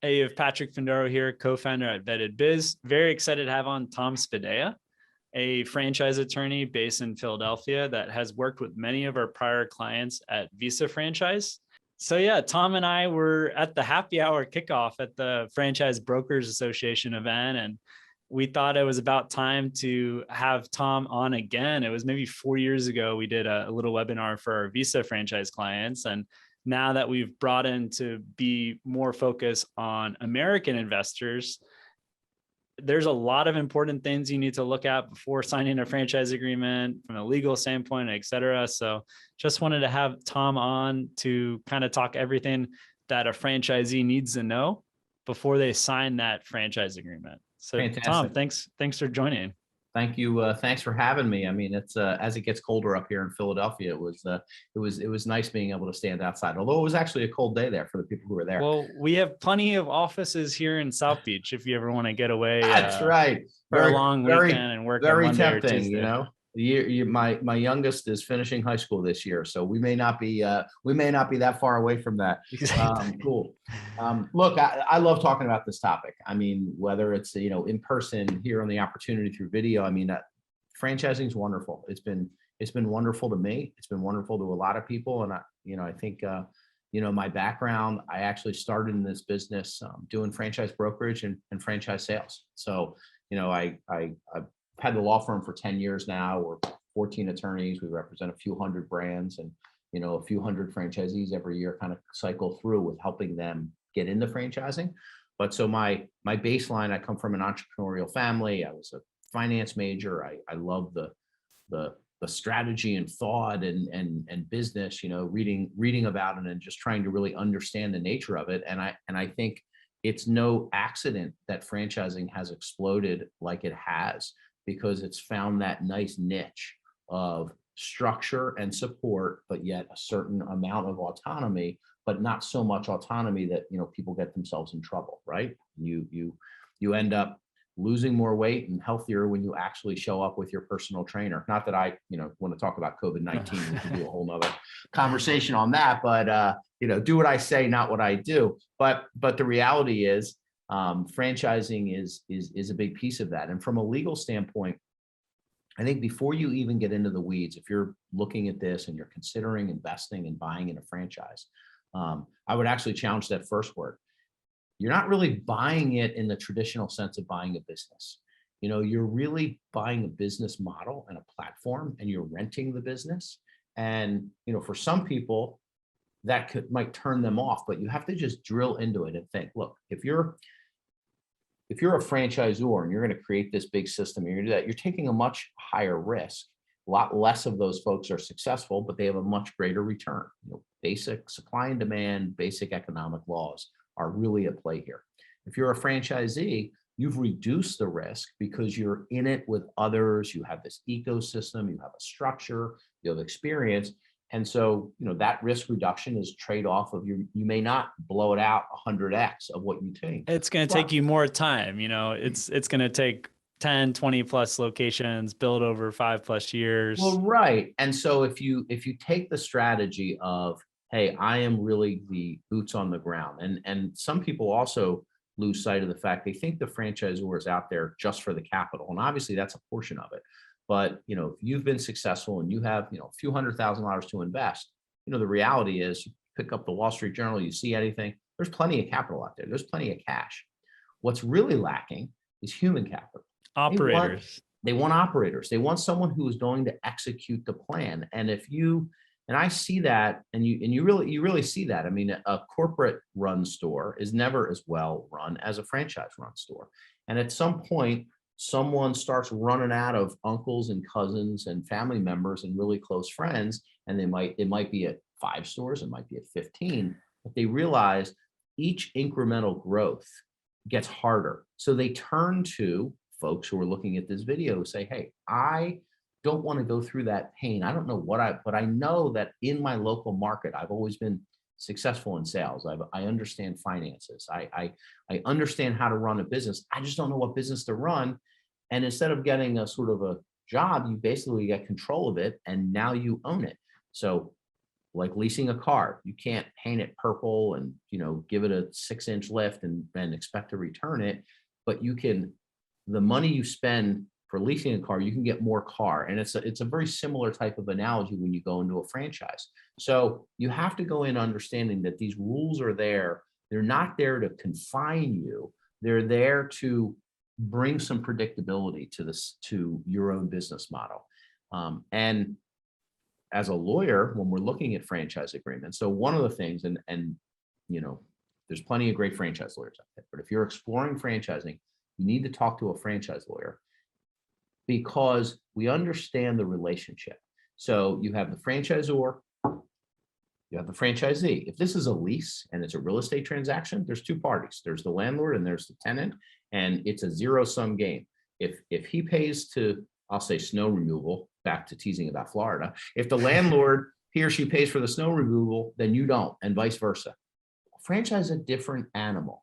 Hey, you have Patrick Findaro here, co-founder at Vetted Biz. Very excited to have on Tom Spadea, a franchise attorney based in Philadelphia that has worked with many of our prior clients at Visa Franchise. So yeah, Tom and I were at the happy hour kickoff at the Franchise Brokers Association event, and we thought it was about time to have Tom on again. It was maybe 4 years ago we did a little webinar for our Visa franchise clients, and now that we've brought in to be more focused on American investors, there's a lot of important things you need to look at before signing a franchise agreement from a legal standpoint, et cetera. So just wanted to have Tom on to kind of talk everything that a franchisee needs to know before they sign that franchise agreement. So Fantastic. Tom, thanks for joining. Thank you. Thanks for having me. I mean, it's as it gets colder up here in Philadelphia, it was nice being able to stand outside. Although it was actually a cold day there for the people who were there. Well, we have plenty of offices here in South Beach if you ever want to get away. That's right. For a long weekend and work on Monday or Tuesday. You know. My youngest is finishing high school this year, so we may not be that far away from that. Cool. Look, I love talking about this topic. I mean, whether it's in person here on the opportunity through video. I mean, franchising is wonderful. It's been wonderful to me. It's been wonderful to a lot of people, and I think my background. I actually started in this business doing franchise brokerage and franchise sales. So I've had the law firm for 10 years now. We're 14 attorneys. We represent a few hundred brands and, a few hundred franchisees every year, kind of cycle through with helping them get into franchising. But so my baseline, I come from an entrepreneurial family. I was a finance major. I love the strategy and thought and business, reading about it and just trying to really understand the nature of it. And I think it's no accident that franchising has exploded like it has, because it's found that nice niche of structure and support, but yet a certain amount of autonomy, but not so much autonomy that people get themselves in trouble, right? You end up losing more weight and healthier when you actually show up with your personal trainer. Not that I want to talk about COVID-19, we can do a whole nother conversation on that, but do what I say, not what I do. But the reality is, franchising is a big piece of that. And from a legal standpoint, I think before you even get into the weeds, if you're looking at this and you're considering investing and buying in a franchise, I would actually challenge that first word. You're not really buying it in the traditional sense of buying a business. You're really buying a business model and a platform, and you're renting the business. And, for some people, that might turn them off, but you have to just drill into it and think, look, if you're a franchisor and you're going to create this big system, you're going to do that, you're taking a much higher risk. A lot less of those folks are successful, but they have a much greater return. Basic supply and demand, basic economic laws are really at play here. If you're a franchisee, you've reduced the risk because you're in it with others. You have this ecosystem, you have a structure, you have experience. And so, that risk reduction is trade-off of you may not blow it out 100x of what you think. It's going to take you more time. It's going to take 10, 20 plus locations, build over 5+ years. Well, right. And so if you take the strategy of, hey, I am really the boots on the ground. And some people also lose sight of the fact they think the franchisor is out there just for the capital. And obviously that's a portion of it. But, if you've been successful and you have, a few $100,000 to invest, the reality is you pick up the Wall Street Journal, you see anything, there's plenty of capital out there. There's plenty of cash. What's really lacking is human capital. Operators. They want operators. They want someone who is going to execute the plan. And I see that, and you really see that. I mean, a corporate run store is never as well run as a franchise run store. And at some point, someone starts running out of uncles and cousins and family members and really close friends, and it might be at 5 stores, it might be at 15, but they realize each incremental growth gets harder. So they turn to folks who are looking at this video who say, hey, I don't want to go through that pain. I don't know but I know that in my local market, I've always been successful in sales. I understand finances. I understand how to run a business. I just don't know what business to run. And instead of getting a sort of a job, you basically get control of it, and now you own it. So like leasing a car. You can't paint it purple and, give it a 6-inch lift and expect to return it. But you can, the money you spend for leasing a car, you can get more car. And it's a very similar type of analogy when you go into a franchise. So you have to go in understanding that these rules are there. They're not there to confine you. They're there to bring some predictability to your own business model. And as a lawyer, when we're looking at franchise agreements, so one of the things, and there's plenty of great franchise lawyers out there, but if you're exploring franchising, you need to talk to a franchise lawyer, because we understand the relationship. So you have the franchisor, you have the franchisee. If this is a lease and it's a real estate transaction, there's two parties. There's the landlord and there's the tenant, and it's a zero-sum game. If he pays to, I'll say, snow removal, back to teasing about Florida, if the landlord, he or she pays for the snow removal, then you don't, and vice versa. Franchise is a different animal.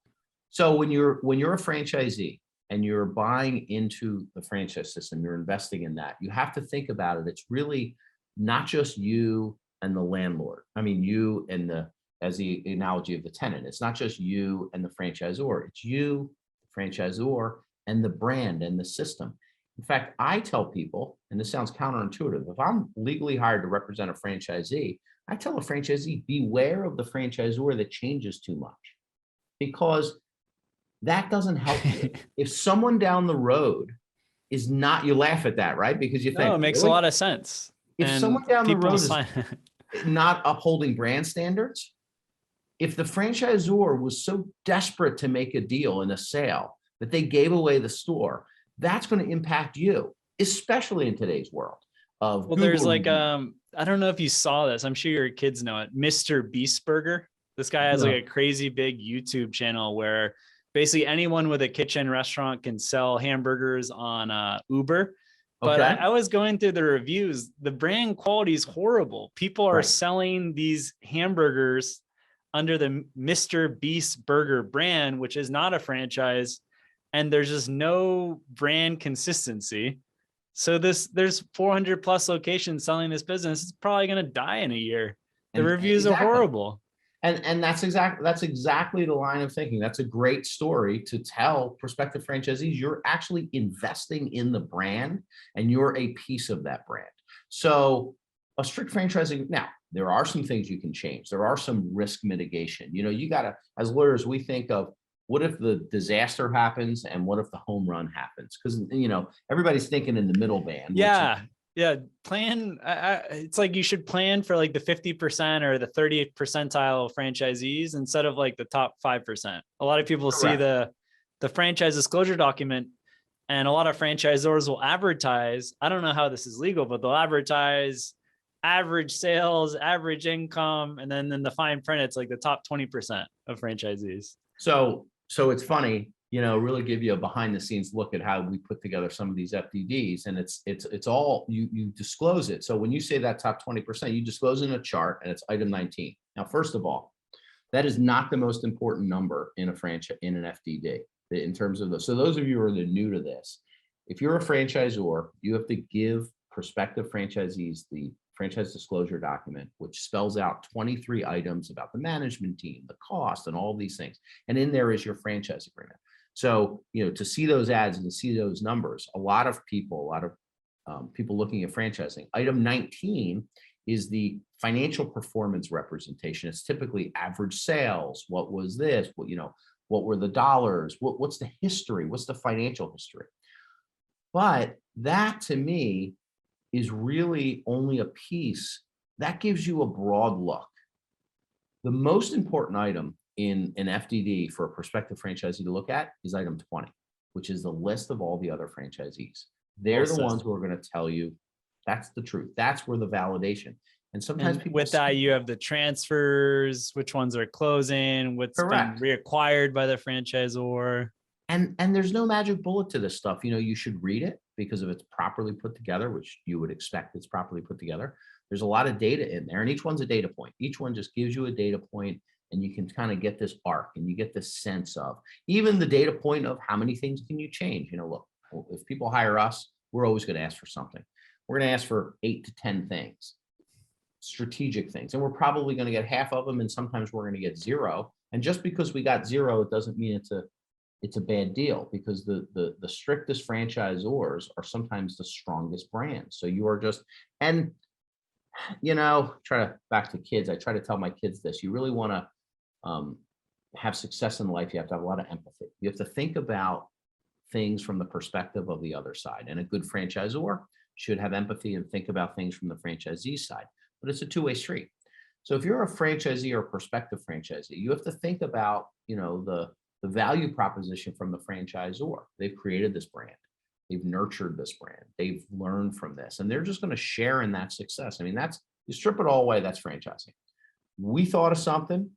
So when you're a franchisee and you're buying into the franchise system, you're investing in that, you have to think about it. It's really not just you and the landlord. I mean, you and as the analogy of the tenant, it's not just you and the franchisor, it's you, the franchisor, and the brand and the system. In fact, I tell people, and this sounds counterintuitive, if I'm legally hired to represent a franchisee, I tell a franchisee, beware of the franchisor that changes too much, because that doesn't help you. If someone down the road is not, you laugh at that, right? Because you think, no, it makes a lot of sense. If And someone down the people road is not upholding brand standards, if the franchisor was so desperate to make a deal in a sale that they gave away the store, that's going to impact you, especially in today's world of well, Google there's like, reviews. I don't know if you saw this. I'm sure your kids know it. Mr. Beast Burger. This guy has like a crazy big YouTube channel where basically anyone with a kitchen restaurant can sell hamburgers on Uber. But Okay. I was going through the reviews. The brand quality is horrible. People are Right. selling these hamburgers under the Mr. Beast Burger brand, which is not a franchise. And there's just no brand consistency. So there's 400 plus locations selling this business. It's probably going to die in a year. The reviews are horrible. And that's exactly the line of thinking. That's a great story to tell prospective franchisees. You're actually investing in the brand and you're a piece of that brand. So a strict franchising, now there are some things you can change. There are some risk mitigation. You gotta, as lawyers, we think of, what if the disaster happens and what if the home run happens? Because, everybody's thinking in the middle band. Yeah. Yeah. Plan. It's like you should plan for like the 50% or the 30th percentile of franchisees instead of like the top 5%. A lot of people see the franchise disclosure document, and a lot of franchisors will advertise. I don't know how this is legal, but they'll advertise average sales, average income, and then in the fine print, it's like the top 20% of franchisees. So it's funny, really give you a behind the scenes look at how we put together some of these FDDs, and it's all, you disclose it. So when you say that top 20%, you disclose in a chart, and it's item 19. Now, first of all, that is not the most important number in an FDD in terms of so those of you who are new to this, if you're a franchisor, you have to give prospective franchisees the franchise disclosure document, which spells out 23 items about the management team, the cost, and all these things. And in there is your franchise agreement. So, to see those ads and to see those numbers, a lot of people looking at franchising. Item 19 is the financial performance representation. It's typically average sales. What was this? What were the dollars? What's the history? What's the financial history? But that, to me, is really only a piece that gives you a broad look. The most important item in an FDD for a prospective franchisee to look at is item 20, which is the list of all the other franchisees. They're the ones who are going to tell you that's the truth. That's where the validation. And sometimes people with that, you have the transfers, which ones are closing, what's been reacquired by the franchisor. And there's no magic bullet to this stuff. You should read it, because if it's properly put together, which you would expect it's properly put together, there's a lot of data in there, and each one's a data point. Each one just gives you a data point, and you can kind of get this arc, and you get this sense of even the data point of how many things can you change. Look, if people hire us, we're always going to ask for something. We're going to ask for 8 to 10 things. strategic things, and we're probably going to get half of them, and sometimes we're going to get zero. And just because we got zero, it doesn't mean it's a bad deal, because the strictest franchisors are sometimes the strongest brands. So you are just, and back to kids, I try to tell my kids this: you really want to have success in life, you have to have a lot of empathy. You have to think about things from the perspective of the other side, and a good franchisor should have empathy and think about things from the franchisee side. But it's a two-way street. So if you're a franchisee or a prospective franchisee, you have to think about, the value proposition from the franchisor. They've created this brand. They've nurtured this brand. They've learned from this, and they're just going to share in that success. I mean, you strip it all away, that's franchising. We thought of something.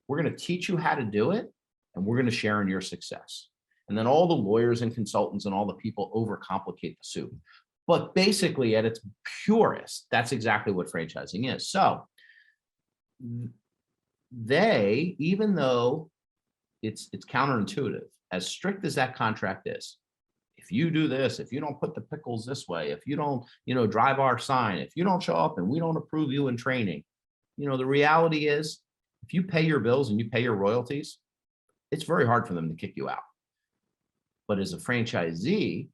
We're going to teach you how to do it, and we're going to share in your success. And then all the lawyers and consultants and all the people overcomplicate the soup. But basically, at its purest, that's exactly what franchising is. So even though it's counterintuitive, as strict as that contract is, if you do this, if you don't put the pickles this way, if you don't, drive our sign, if you don't show up and we don't approve you in training, the reality is, if you pay your bills and you pay your royalties, it's very hard for them to kick you out. But as a franchisee,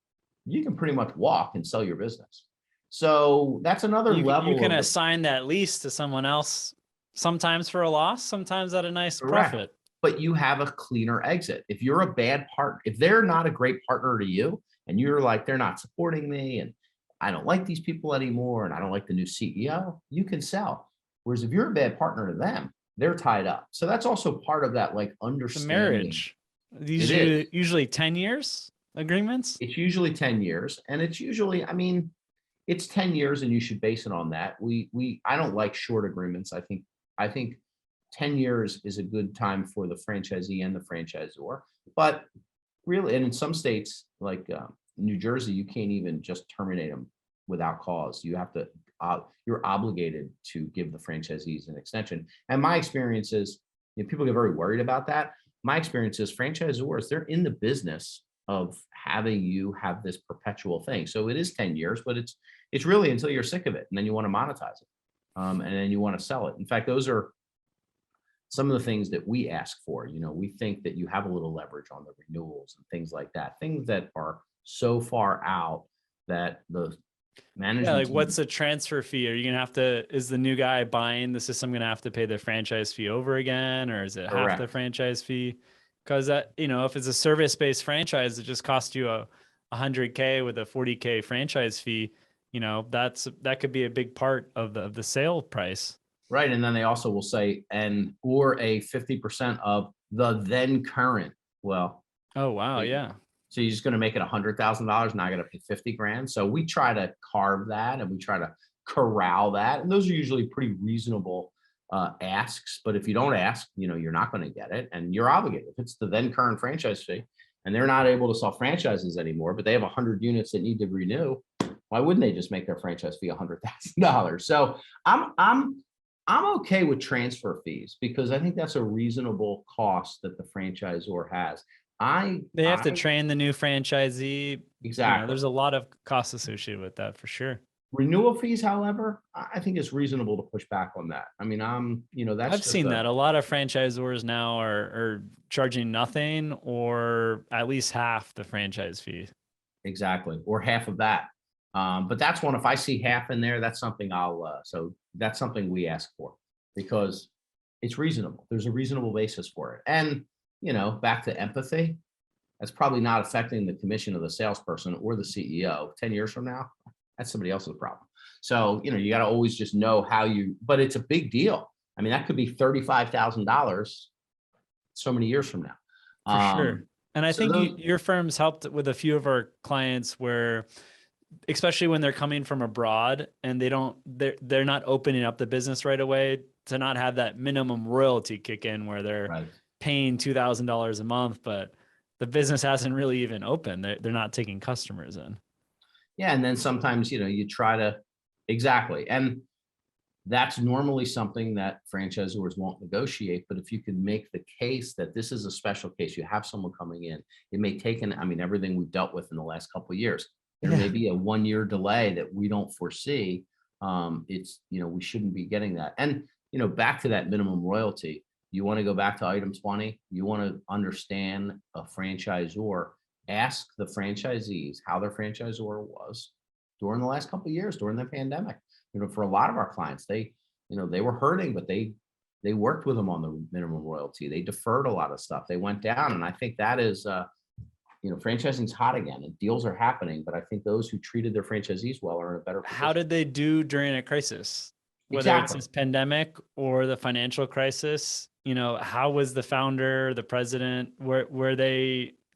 you can pretty much walk and sell your business. So that's another level. You can assign that lease to someone else, sometimes for a loss, sometimes at a nice profit. But you have a cleaner exit. If you're a bad partner, if they're not a great partner to you, and you're like, they're not supporting me, and I don't like these people anymore, and I don't like the new CEO, you can sell. Whereas if you're a bad partner to them, they're tied up. So that's also part of that, like, understanding. The marriage. These are usually 10 years agreements. It's usually 10 years. And it's usually, it's 10 years, and you should base it on that. I don't like short agreements. I think 10 years is a good time for the franchisee and the franchisor. But really, and in some states like New Jersey, you can't even just terminate them without cause. You have to, you're obligated to give the franchisees an extension. And my experience is, people get very worried about that. My experience is franchisors, they're in the business of having you have this perpetual thing. So it is 10 years, but it's really until you're sick of it, and then you want to monetize it, and then you want to sell it. In fact, those are some of the things that we ask for. We think that you have a little leverage on the renewals and things like that, things that are so far out that the management what's the transfer fee? Are you gonna have to, is the new guy buying the system gonna have to pay the franchise fee over again, or is it half the franchise fee? Because that, if it's a service-based franchise, it just costs you a $100K with a $40K franchise fee. That could be a big part of the sale price. Right. And then they also will say, or a 50% of the then current. Well, oh wow, yeah. So you're just going to make it $100,000. Now I got to pay 50 grand. So we try to carve that, and we try to corral that. And those are usually pretty reasonable asks. But if you don't ask, you're not going to get it, and you're obligated. If it's the then current franchise fee, and they're not able to sell franchises anymore, but they have 100 units that need to renew, why wouldn't they just make their franchise fee $100,000? So I'm okay with transfer fees, because I think that's a reasonable cost that the franchisor has. They have to train the new franchisee. Exactly. There's a lot of costs associated with that, for sure. Renewal fees, however, I think it's reasonable to push back on that. I've seen that a lot of franchisors now are charging nothing, or at least half the franchise fee. Exactly. Or half of that. But that's one, if I see half in there, that's something so that's something we ask for, because it's reasonable. There's a reasonable basis for it. And, back to empathy, that's probably not affecting the commission of the salesperson or the CEO 10 years from now. That's somebody else's problem. So, you got to always just know but it's a big deal. That could be $35,000 so many years from now. For sure. And I think your firm's helped with a few of our clients where, especially when they're coming from abroad and they're not opening up the business right away, to not have that minimum royalty kick in where they're paying $2,000 a month, but the business hasn't really even opened. They're not taking customers in. Yeah. And then sometimes, you try to, exactly. And that's normally something that franchisors won't negotiate. But if you can make the case that this is a special case, you have someone coming in, it may take everything we've dealt with in the last couple of years. There may be a 1-year delay that we don't foresee. It's, we shouldn't be getting that. And, back to that minimum royalty, you want to go back to item 20, you want to understand a franchisor, ask the franchisees how their franchisor was during the last couple of years, during the pandemic. For a lot of our clients, they were hurting, but they worked with them on the minimum royalty. They deferred a lot of stuff. They went down. And I think that is, franchising's hot again and deals are happening, but I think those who treated their franchisees well are in a better position. How did they do during a crisis? Whether Exactly. it's this pandemic or the financial crisis, how was the founder, the president,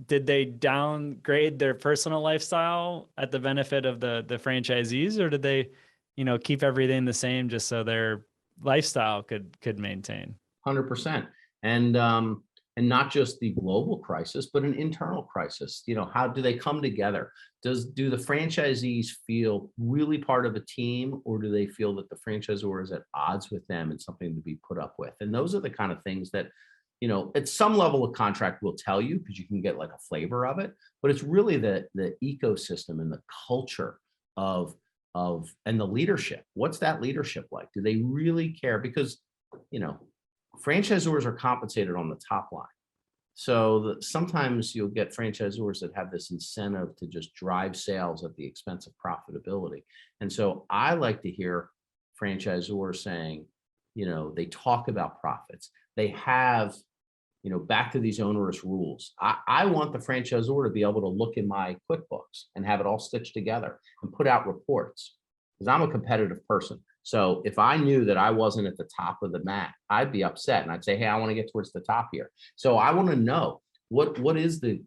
did they downgrade their personal lifestyle at the benefit of the franchisees, or did they, keep everything the same just so their lifestyle could maintain? 100%. And not just the global crisis, but an internal crisis. How do they come together? Do the franchisees feel really part of a team, or do they feel that the franchisor is at odds with them and something to be put up with? And those are the kind of things that, at some level of contract will tell you, because you can get like a flavor of it, but it's really the ecosystem and the culture of and the leadership. What's that leadership like? Do they really care? Because, franchisors are compensated on the top line. So sometimes you'll get franchisors that have this incentive to just drive sales at the expense of profitability. And so I like to hear franchisors saying, they talk about profits. They have, back to these onerous rules. I want the franchisor to be able to look in my QuickBooks and have it all stitched together and put out reports, because I'm a competitive person. So if I knew that I wasn't at the top of the mat, I'd be upset and I'd say, hey, I want to get towards the top here. So I want to know what is the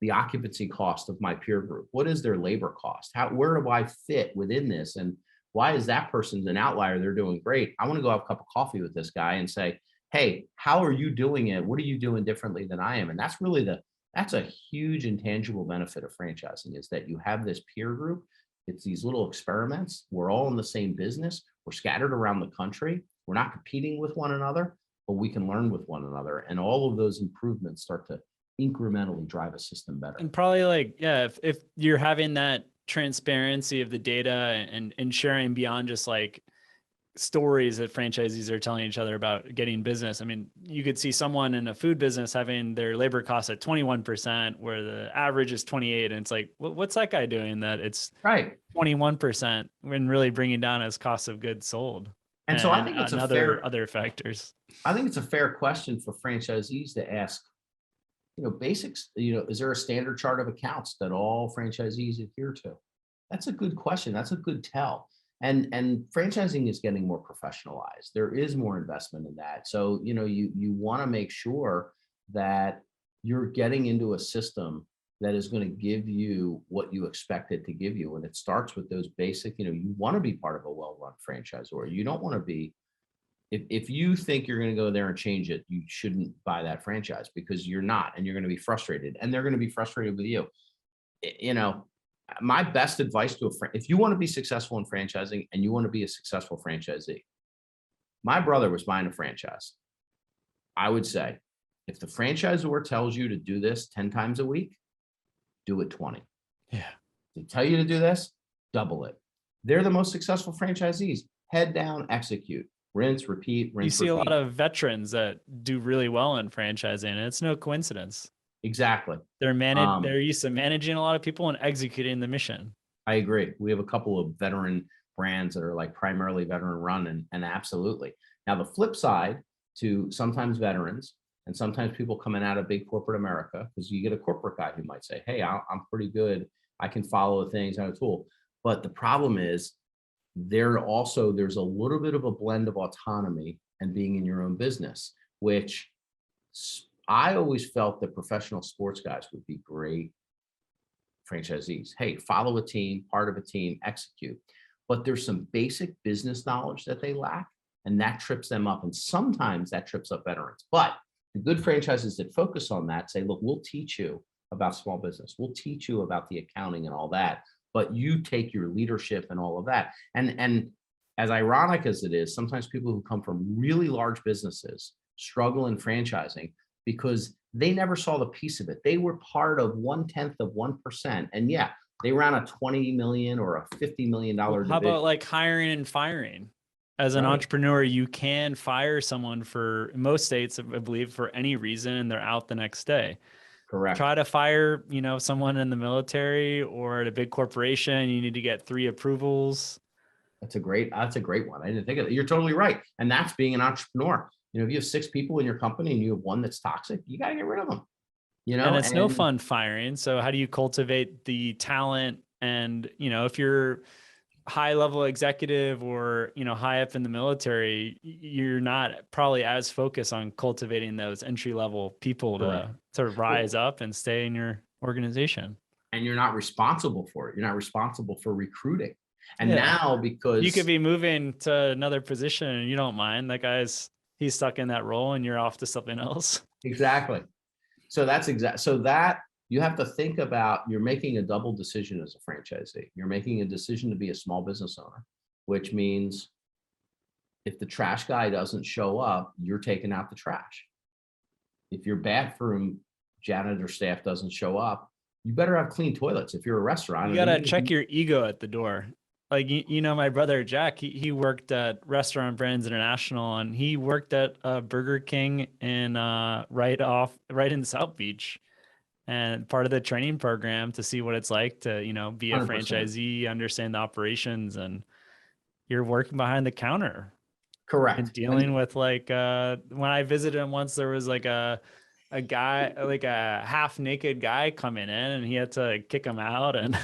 occupancy cost of my peer group? What is their labor cost? Where do I fit within this? And why is that person's an outlier? They're doing great. I want to go have a cup of coffee with this guy and say, hey, how are you doing it? What are you doing differently than I am? And that's really that's a huge intangible benefit of franchising, is that you have this peer group. It's these little experiments. We're all in the same business. We're scattered around the country. We're not competing with one another, but we can learn with one another. And all of those improvements start to incrementally drive a system better. And probably if you're having that transparency of the data and sharing beyond just like stories that franchisees are telling each other about getting business. I mean, you could see someone in a food business having their labor costs at 21%, where the average is 28. And it's like, what's that guy doing that it's right 21% when really bringing down his cost of goods sold? And so I think it's other factors. I think it's a fair question for franchisees to ask, basics, is there a standard chart of accounts that all franchisees adhere to? That's a good question. That's a good tell. And franchising is getting more professionalized. There is more investment in that. So, you want to make sure that you're getting into a system that is going to give you what you expect it to give you. And it starts with those basic, you want to be part of a well-run franchisor. You don't want to be, if you think you're going to go there and change it, you shouldn't buy that franchise, because you're not, and you're going to be frustrated, and they're going to be frustrated with you. My best advice to if you want to be successful in franchising and you want to be a successful franchisee, my brother was buying a franchise. I would say, if the franchisor tells you to do this 10 times a week, do it 20. Yeah. They tell you to do this, double it. They're the most successful franchisees. Head down, execute, rinse, repeat, rinse, You see repeat. a lot of veterans that do really well in franchising, and it's no coincidence. Exactly. They're used to managing a lot of people and executing the mission. I agree. We have a couple of veteran brands that are like primarily veteran run, and absolutely. Now the flip side to sometimes veterans and sometimes people coming out of big corporate America, because you get a corporate guy who might say, hey, I'm pretty good. I can follow things on a tool. But the problem is there's a little bit of a blend of autonomy and being in your own business, which I always felt that professional sports guys would be great franchisees. Hey, follow a team, part of a team, execute. But there's some basic business knowledge that they lack, and that trips them up. And sometimes that trips up veterans. But the good franchises that focus on that say, look, we'll teach you about small business. We'll teach you about the accounting and all that, but you take your leadership and all of that. And as ironic as it is, sometimes people who come from really large businesses struggle in franchising because they never saw the piece of it. They were part of 1/10 of 1%. And yeah, They ran a 20 million or a $50 million How division. about like hiring and firing? As an entrepreneur, you can fire someone for, in most states, I believe, for any reason, and they're out the next day. Correct. Try to fire, someone in the military or at a big corporation. You need to get 3 approvals. That's a great one. I didn't think of it. You're totally right. And that's being an entrepreneur. If you have 6 people in your company and you have one that's toxic, you got to get rid of them. And it's no fun firing. So how do you cultivate the talent? And, if you're high level executive or, high up in the military, you're not probably as focused on cultivating those entry level people to rise up and stay in your organization. And you're not responsible for it. You're not responsible for recruiting. And now, because you could be moving to another position and you don't mind, he's stuck in that role and you're off to something else. Exactly. So that's so that you have to think about, you're making a double decision as a franchisee. You're making a decision to be a small business owner, which means if the trash guy doesn't show up, you're taking out the trash. If your bathroom janitor staff doesn't show up, you better have clean toilets. If you're a restaurant, you got to check your ego at the door. Like, my brother, Jack, he worked at Restaurant Brands International, and he worked at Burger King in right in South Beach. And part of the training program to see what it's like to, be a 100%. franchisee, understand the operations, and you're working behind the counter. Correct. And dealing with when I visited him once, there was a guy, like a half naked guy coming in, and he had to kick him out. And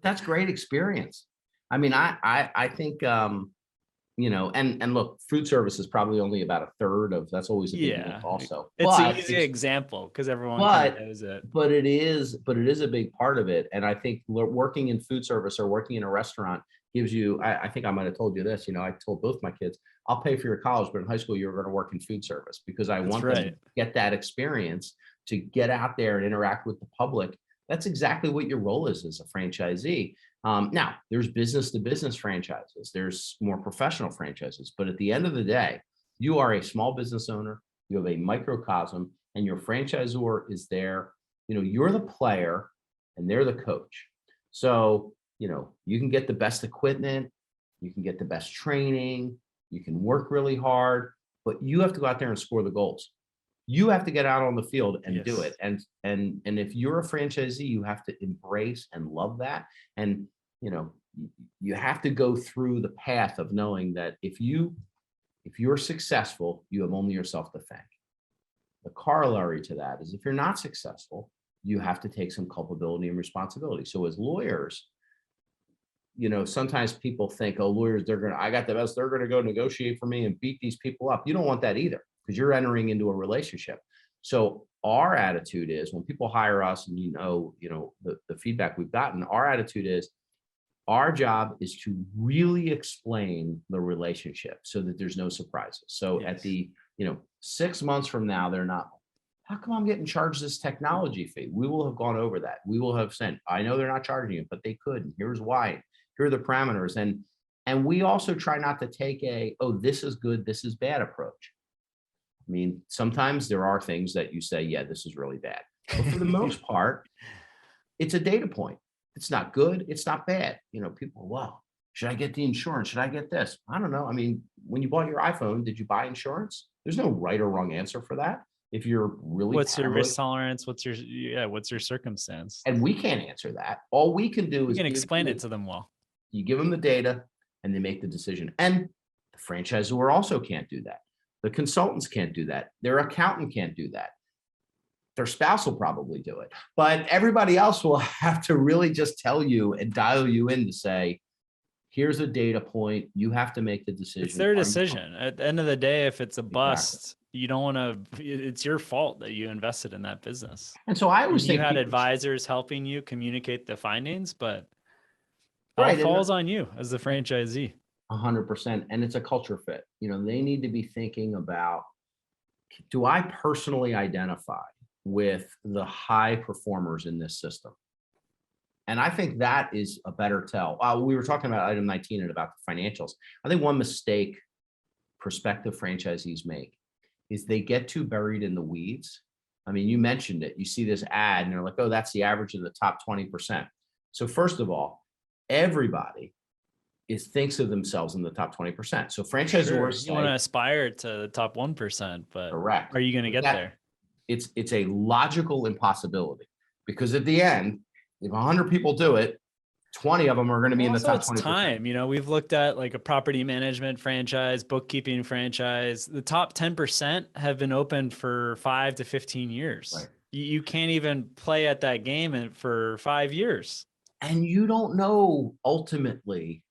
that's great experience. I mean, I think, and look, food service is probably only about a third of, that's always a big deal also. It's an easy example because everyone knows it. But it is a big part of it. And I think working in food service or working in a restaurant gives you, I think I might have told you this, I told both my kids, I'll pay for your college, but in high school, you're going to work in food service because I want them to get that experience, to get out there and interact with the public. That's exactly what your role is as a franchisee. Now, there's business to business franchises. There's more professional franchises. But at the end of the day, you are a small business owner. You have a microcosm, and your franchisor is there. You're the player and they're the coach. So, you can get the best equipment. You can get the best training. You can work really hard, but you have to go out there and score the goals. You have to get out on the field and do it. And if you're a franchisee, you have to embrace and love that. And, you have to go through the path of knowing that if you're successful, you have only yourself to thank. The corollary to that is if you're not successful, you have to take some culpability and responsibility. So as lawyers, sometimes people think, oh, lawyers, I got the best, they're going to go negotiate for me and beat these people up. You don't want that either, because you're entering into a relationship. So our attitude is, when people hire us, and the feedback we've gotten, our attitude is, our job is to really explain the relationship so that there's no surprises. So at the 6 months from now, they're not, how come I'm getting charged this technology fee? We will have gone over that. We will have said, I know they're not charging you, but they could. And here's why. Here are the parameters. And we also try not to take this is good, this is bad approach. I mean, sometimes there are things that you say, yeah, this is really bad. But for the most part, it's a data point. It's not good. It's not bad. People, wow, should I get the insurance? Should I get this? I don't know. I mean, when you bought your iPhone, did you buy insurance? There's no right or wrong answer for that. If you're really, what's your risk tolerance? What's your circumstance? And we can't answer that. All we can do is explain it to them well. You give them the data and they make the decision. And the franchisor also can't do that. The consultants can't do that. Their accountant can't do that. Their spouse will probably do it, but everybody else will have to really just tell you and dial you in to say, here's a data point. You have to make the decision. It's their decision. At the end of the day, if it's a bust, you don't want to, it's your fault that you invested in that business. And so I always think you had advisors helping you communicate the findings, but it falls on you as the franchisee. 100%. And it's a culture fit. They need to be thinking about, do I personally identify with the high performers in this system? And I think that is a better tell. We were talking about item 19 and about the financials. I think one mistake prospective franchisees make is they get too buried in the weeds. I mean, you mentioned it. You see this ad and they're like, oh, that's the average of the top 20%. So first of all, everybody thinks of themselves in the top 20%. So Sure. franchisors You want to say, aspire to the top 1%, but correct. are you going to get there? It's a logical impossibility, because at the end, if 100 people do it, 20 of them are going to be in the Also, top it's 20%. time. We've looked at like a property management franchise, bookkeeping franchise. The top 10% have been open for 5 to 15 years. Right. You can't even play at that game for 5 years. And you don't know ultimately.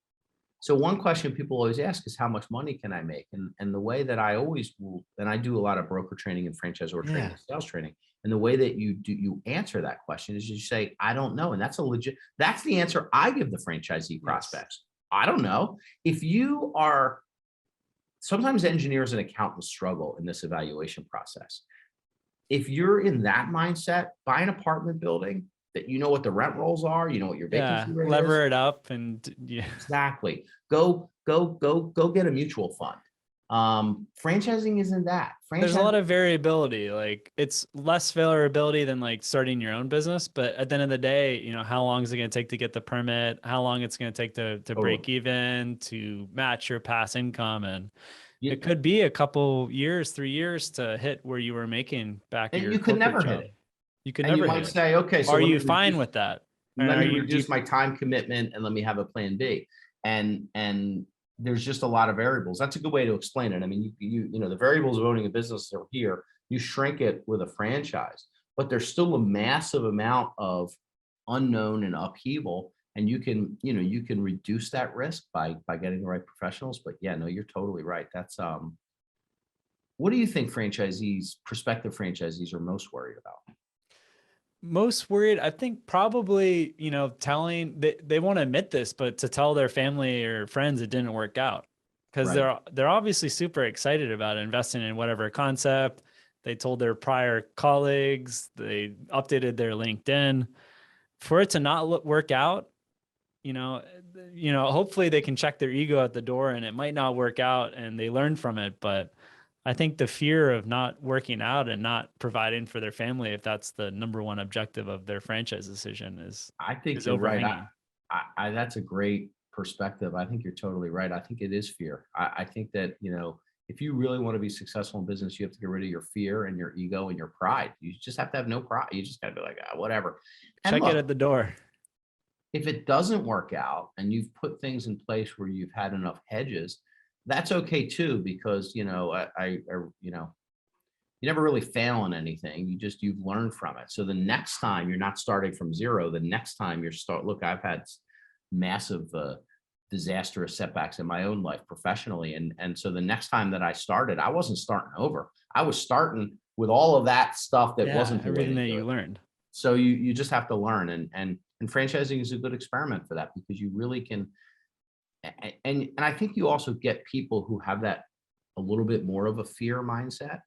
So one question people always ask is, how much money can I make? And the way that I always will, and I do a lot of broker training and franchisor training, and sales training. And the way that you answer that question is you say, I don't know. And that's that's the answer I give the franchisee prospects. I don't know. If you are, sometimes engineers and accountants struggle in this evaluation process. If you're in that mindset, buy an apartment building that you know what the rent rolls are, you know what your vacancy rate lever is. it up and Exactly. Go get a mutual fund. Franchising isn't that. There's a lot of variability. Like, it's less variability than like starting your own business, but at the end of the day, how long is it going to take to get the permit, how long it's going to take to break even, to match your past income. And it could be a couple years, 3 years to hit where you were making back at and your you could never corporate hit job. it. You could And never you hit might it. say, okay, so are you fine with that? Let me reduce my time commitment and let me have a plan B. And there's just a lot of variables. That's a good way to explain it. I mean, the variables of owning a business are here. You shrink it with a franchise, but there's still a massive amount of unknown and upheaval. And you can reduce that risk by getting the right professionals. But yeah, no, you're totally right. That's what do you think prospective franchisees are most worried about? Most worried, I think probably, telling, they won't admit this, but to tell their family or friends it didn't work out, because they're obviously super excited about investing in whatever concept. They told their prior colleagues, they updated their LinkedIn. For it to not work out, hopefully they can check their ego at the door, and it might not work out and they learn from it. But I think the fear of not working out and not providing for their family, if that's the number one objective of their franchise decision, is you're overhanging. Right. That's a great perspective. I think you're totally right. I think it is fear. I think that, if you really want to be successful in business, you have to get rid of your fear and your ego and your pride. You just have to have no pride. You just got to be like, whatever. And Check it at the door. If it doesn't work out and you've put things in place where you've had enough hedges, that's okay too, because, you never really fail on anything. You've learned from it. So the next time you're not starting from zero, the next time look, I've had massive, disastrous setbacks in my own life professionally. And so the next time that I started, I wasn't starting over. I was starting with all of that stuff that wasn't everything that you learned. So you just have to learn, and franchising is a good experiment for that, because you really can. And I think you also get people who have that a little bit more of a fear mindset.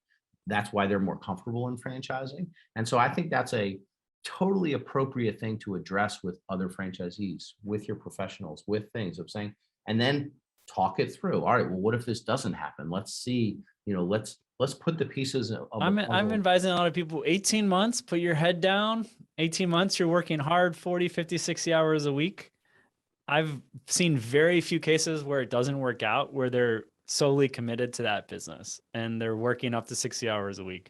That's why they're more comfortable in franchising. And so I think that's a totally appropriate thing to address with other franchisees, with your professionals, with things of saying, and then talk it through. All right, well, what if this doesn't happen? Let's see, let's put the pieces of I'm advising a lot of people, 18 months, put your head down. 18 months, you're working hard, 40, 50, 60 hours a week. I've seen very few cases where it doesn't work out, where they're solely committed to that business and they're working up to 60 hours a week.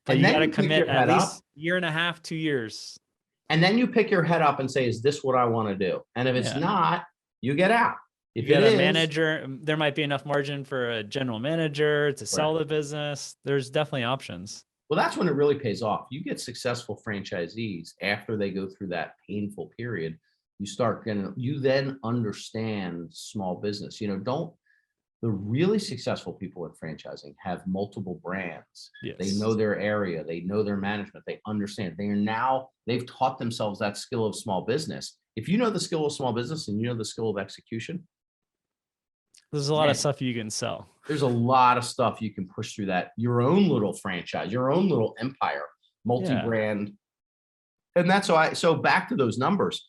But you got to commit at least a year and a half, 2 years. And then you pick your head up and say, is this what I want to do? And if it's not, you get out. If you get a manager, there might be enough margin for a general manager to sell the business. There's definitely options. Well, that's when it really pays off. You get successful franchisees after they go through that painful period. You then understand small business. The really successful people in franchising have multiple brands. Yes. They know their area. They know their management. They understand. They've taught themselves that skill of small business. If you know the skill of small business and you know the skill of execution, there's a lot of stuff you can sell. There's a lot of stuff you can push through that. Your own little franchise, your own little empire, multi-brand. And that's why. So back to those numbers,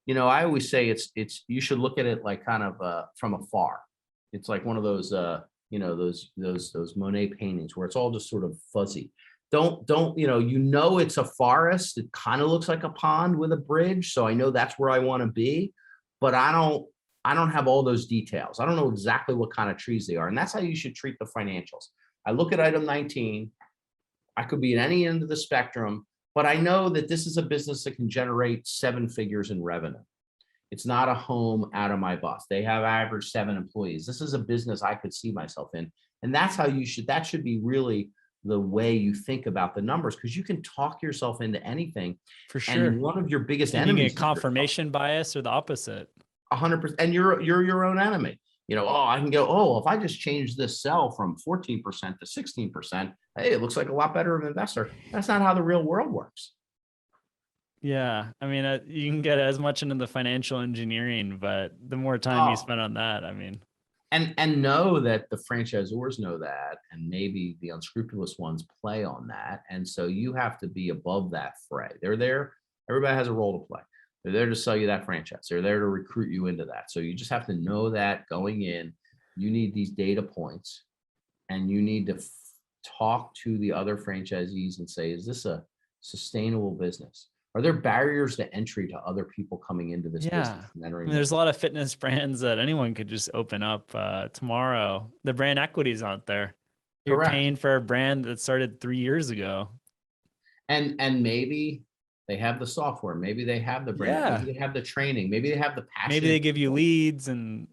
I always say it's you should look at it like kind of from afar. It's like one of those those Monet paintings where it's all just sort of fuzzy. don't, it's a forest. It kind of looks like a pond with a bridge. So I know that's where I want to be, but I don't have all those details. I don't know exactly what kind of trees they are. And that's how you should treat the financials. I look at item 19. I could be at any end of the spectrum, but I know that this is a business that can generate 7 figures in revenue. It's not a home out of my bus. They have average 7 employees. This is a business I could see myself in. And that's how that should be really the way you think about the numbers, because you can talk yourself into anything. For sure. And one of your biggest And you enemies get confirmation bias or the opposite. 100%. And you're your own enemy. I can go, if I just change this cell from 14% to 16%, hey, it looks like a lot better of an investor. That's not how the real world works. Yeah. I mean, you can get as much into the financial engineering, but the more time you spend on that, I mean. And know that the franchisors know that, and maybe the unscrupulous ones play on that. And so you have to be above that fray. They're there. Everybody has a role to play. They're there to sell you that franchise. They're there to recruit you into that. So you just have to know that going in, you need these data points, and you need to talk to the other franchisees and say, is this a sustainable business? Are there barriers to entry to other people coming into this business? I mean, there's a lot of fitness brands that anyone could just open up tomorrow. The brand equity's out there. You're Correct. paying for a brand that started 3 years ago. And maybe they have the software. Maybe they have the brand. Maybe they have the training. Maybe they have the passion. Maybe they give you leads. And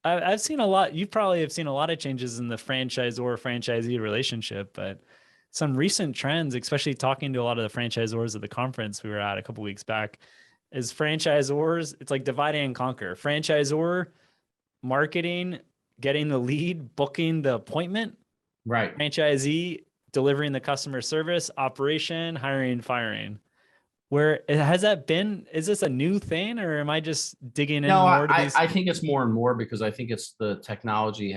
I've seen a lot. You probably have seen a lot of changes in the franchisor-franchisee relationship, but some recent trends, especially talking to a lot of the franchisors at the conference we were at a couple weeks back, is franchisors, it's like divide and conquer. Franchisor, marketing, getting the lead, booking the appointment. Right. Franchisee, delivering the customer service, operation, hiring, firing. Where has that been? Is this a new thing, or am I just digging in more to these? I think it's more and more, because I think it's the technology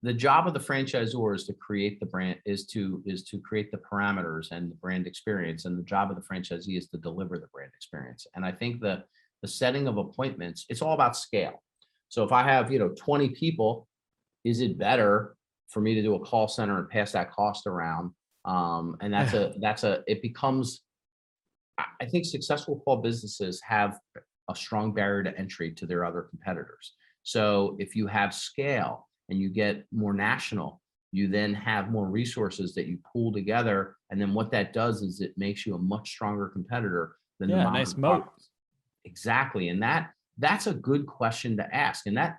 the job of the franchisor is to create the brand, is to create the parameters and the brand experience. And the job of the franchisee is to deliver the brand experience. And I think the setting of appointments, it's all about scale. So if I have, 20 people, is it better for me to do a call center and pass that cost around? And it becomes, I think successful small businesses have a strong barrier to entry to their other competitors. So if you have scale and you get more national, you then have more resources that you pool together. And then what that does is it makes you a much stronger competitor than the nice moat. Exactly. And that's a good question to ask. And that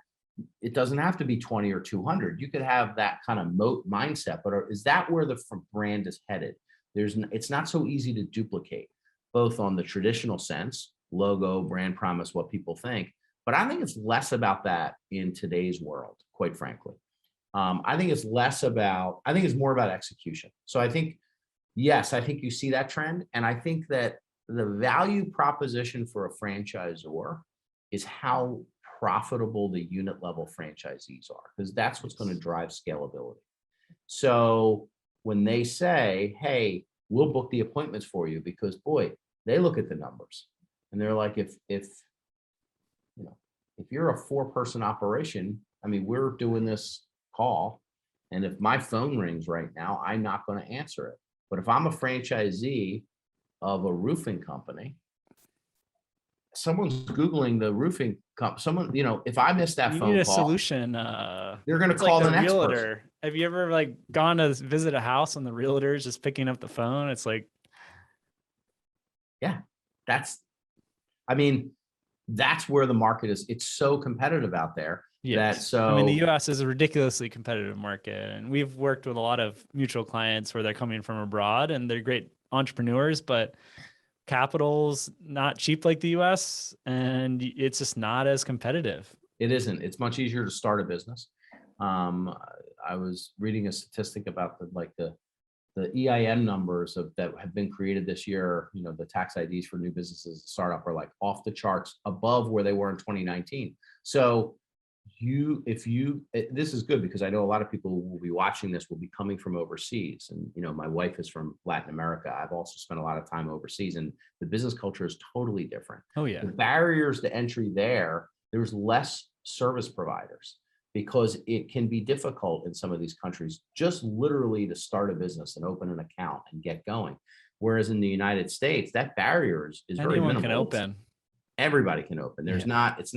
it doesn't have to be 20 or 200. You could have that kind of moat mindset, but is that where the brand is headed? It's not so easy to duplicate, both on the traditional sense, logo, brand promise, what people think. But I think it's less about that in today's world, quite frankly. I think it's more about execution. So I think, yes, I think you see that trend. And I think that the value proposition for a franchisor is how profitable the unit level franchisees are, because that's what's going to drive scalability. So when they say, hey, we'll book the appointments for you, because boy, they look at the numbers and they're like, if you're a 4-person operation, I mean, we're doing this call, and if my phone rings right now, I'm not going to answer it. But if I'm a franchisee of a roofing company, someone's Googling the roofing company. If I miss that you phone need a call, solution. You're going to call the next realtor. person. Have you ever gone to visit a house and the realtor is just picking up the phone? It's like, yeah, that's where the market is. It's so competitive out there. yes. I mean, the US is a ridiculously competitive market, and we've worked with a lot of mutual clients where they're coming from abroad and they're great entrepreneurs, but capital's not cheap like the US, and it's just not as competitive. It isn't. It's much easier to start a business. I was reading a statistic about the EIN numbers that have been created this year. The tax IDs for new businesses, startup, are off the charts above where they were in 2019. So this is good, because I know a lot of people who will be watching this will be coming from overseas. And, my wife is from Latin America. I've also spent a lot of time overseas, and the business culture is totally different. Oh yeah. The barriers to entry there's less service providers, because it can be difficult in some of these countries just literally to start a business and open an account and get going. Whereas in the United States, that barrier is very Anyone can minimal. open. Everybody can open. There's Yeah. not, it's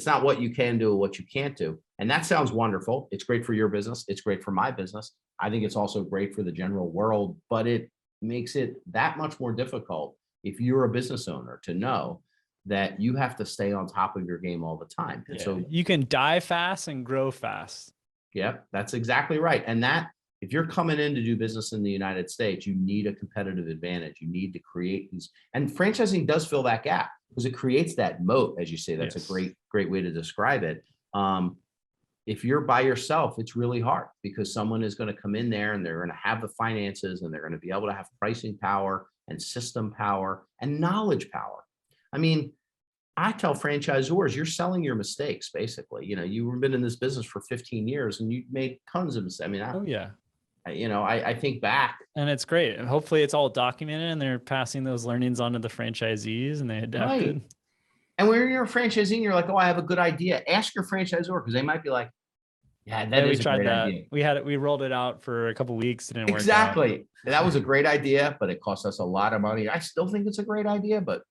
not what you can do or what you can't do. And that sounds wonderful. It's great for your business. It's great for my business. I think it's also great for the general world, but it makes it that much more difficult if you're a business owner to know that you have to stay on top of your game all the time. And Yeah. so You can die fast and grow fast. yeah, that's exactly right. And that if you're coming in to do business in the United States, you need a competitive advantage. You need to create these, and franchising does fill that gap because it creates that moat, as you say. That's Yes. a great way to describe it. If you're by yourself, it's really hard because someone is going to come in there and they're going to have the finances and they're going to be able to have pricing power and system power and knowledge power. I mean, I tell franchisors, you're selling your mistakes, basically. You know, you've been in this business for 15 years and you've made tons of mistakes. I mean, Oh yeah. I think back. And it's great. And hopefully it's all documented and they're passing those learnings on to the franchisees and they adapted. Right. And when you're a franchisee and you're like, oh, I have a good idea, ask your franchisor because they might be like, yeah, that We is a tried great that. idea. We rolled it out for a couple of weeks. It didn't work out. Exactly. That was a great idea, but it cost us a lot of money. I still think it's a great idea, but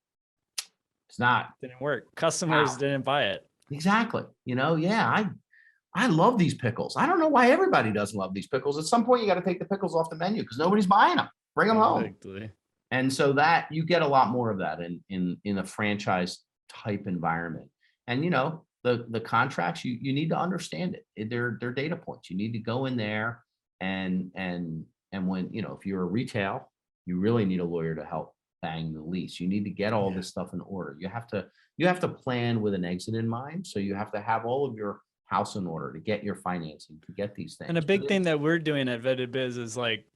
it's not. Didn't work. Customers didn't buy it. Exactly. You know, yeah, I love these pickles. I don't know why everybody doesn't love these pickles. At some point, you got to take the pickles off the menu because nobody's buying them. Bring them home. Exactly. And so that you get a lot more of that in a franchise type environment. And you know, the contracts, you need to understand it. They're data points. You need to go in there and when, you know, if you're a retail, you really need a lawyer to help bang the lease. You need to get all this stuff in order. You have to plan with an exit in mind. So you have to have all of your house in order to get your financing, to get these things. And a big thing that we're doing at Vetted Biz is like,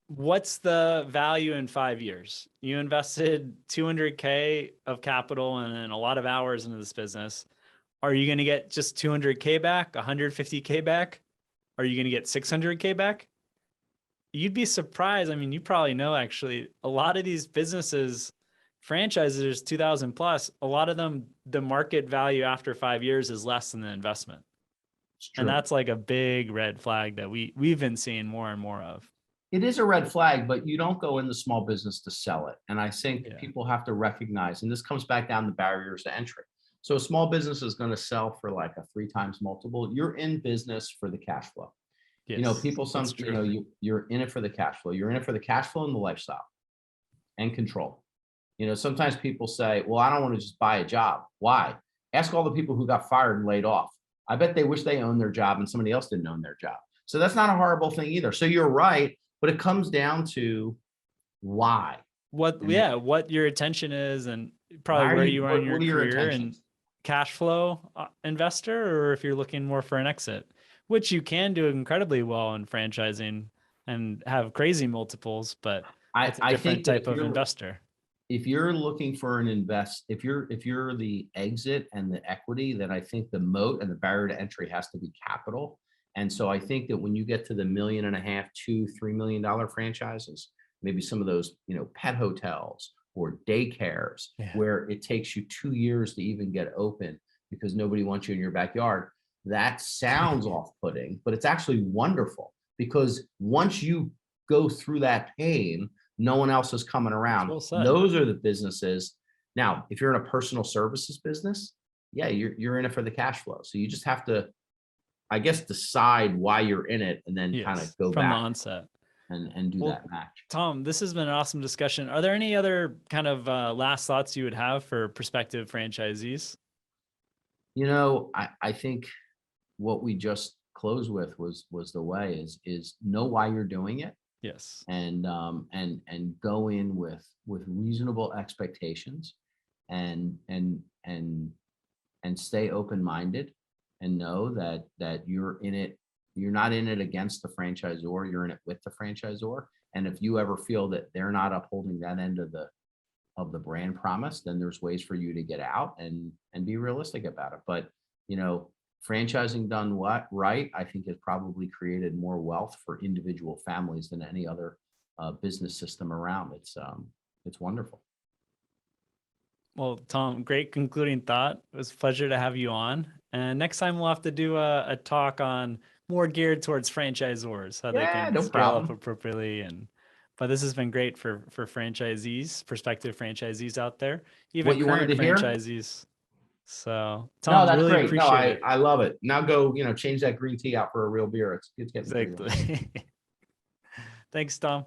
what's the value in 5 years? You invested 200K of capital and a lot of hours into this business. Are you going to get just 200K back, 150K back? Are you going to get 600K back? You'd be surprised. I mean, you probably know, actually, a lot of these businesses, franchises, 2000 plus, a lot of them, the market value after 5 years is less than the investment. And that's like a big red flag that we've been seeing more and more of. It is a red flag, but you don't go into small business to sell it. And I think people have to recognize, and this comes back down to barriers to entry. So a small business is going to sell for like a 3 times multiple. You're in business for the cash flow. Yes, you know, people, you know, you're in it for the cash flow. You're in it for the cash flow and the lifestyle and control. You know, sometimes people say, well, I don't want to just buy a job. Why? Ask all the people who got fired and laid off. I bet they wish they owned their job and somebody else didn't own their job. So that's not a horrible thing either. So you're right, but it comes down to why. What your attention is and probably where you are in your career and cash flow investor, or if you're looking more for an exit, which you can do incredibly well in franchising and have crazy multiples, but it's a different type of investor. If you're looking for an if you're the exit and the equity, then I think the moat and the barrier to entry has to be capital. And so I think that when you get to the $1.5 million, $2, $3 million franchises, maybe some of those, you know, pet hotels or daycares where it takes you 2 years to even get open because nobody wants you in your backyard. That sounds off-putting, but it's actually wonderful because once you go through that pain, no one else is coming around. Those are the businesses. Now, if you're in a personal services business, you're in it for the cash flow. So you just have to, I guess, decide why you're in it and then kind of go from back the onset and do that match. Tom, this has been an awesome discussion. Are there any other kind of last thoughts you would have for prospective franchisees? You know, I think what we just closed with was the way is know why you're doing it. Yes. And go in with reasonable expectations and stay open-minded and know that you're in it. You're not in it against the franchisor, you're in it with the franchisor. And if you ever feel that they're not upholding that end of the brand promise, then there's ways for you to get out and be realistic about it. But, you know, franchising done right, I think has probably created more wealth for individual families than any other business system around. It's wonderful. Well, Tom, great concluding thought. It was a pleasure to have you on. And next time we'll have to do a talk on more geared towards franchisors, how they Yeah, can no scale up problem. appropriately. But this has been great for franchisees, prospective franchisees out there, even What you wanted current to hear? franchisees. So No, Tom, that's really great. No, appreciate it. I love it. Now go, change that green tea out for a real beer. It's getting pretty late. Exactly. Thanks, Tom.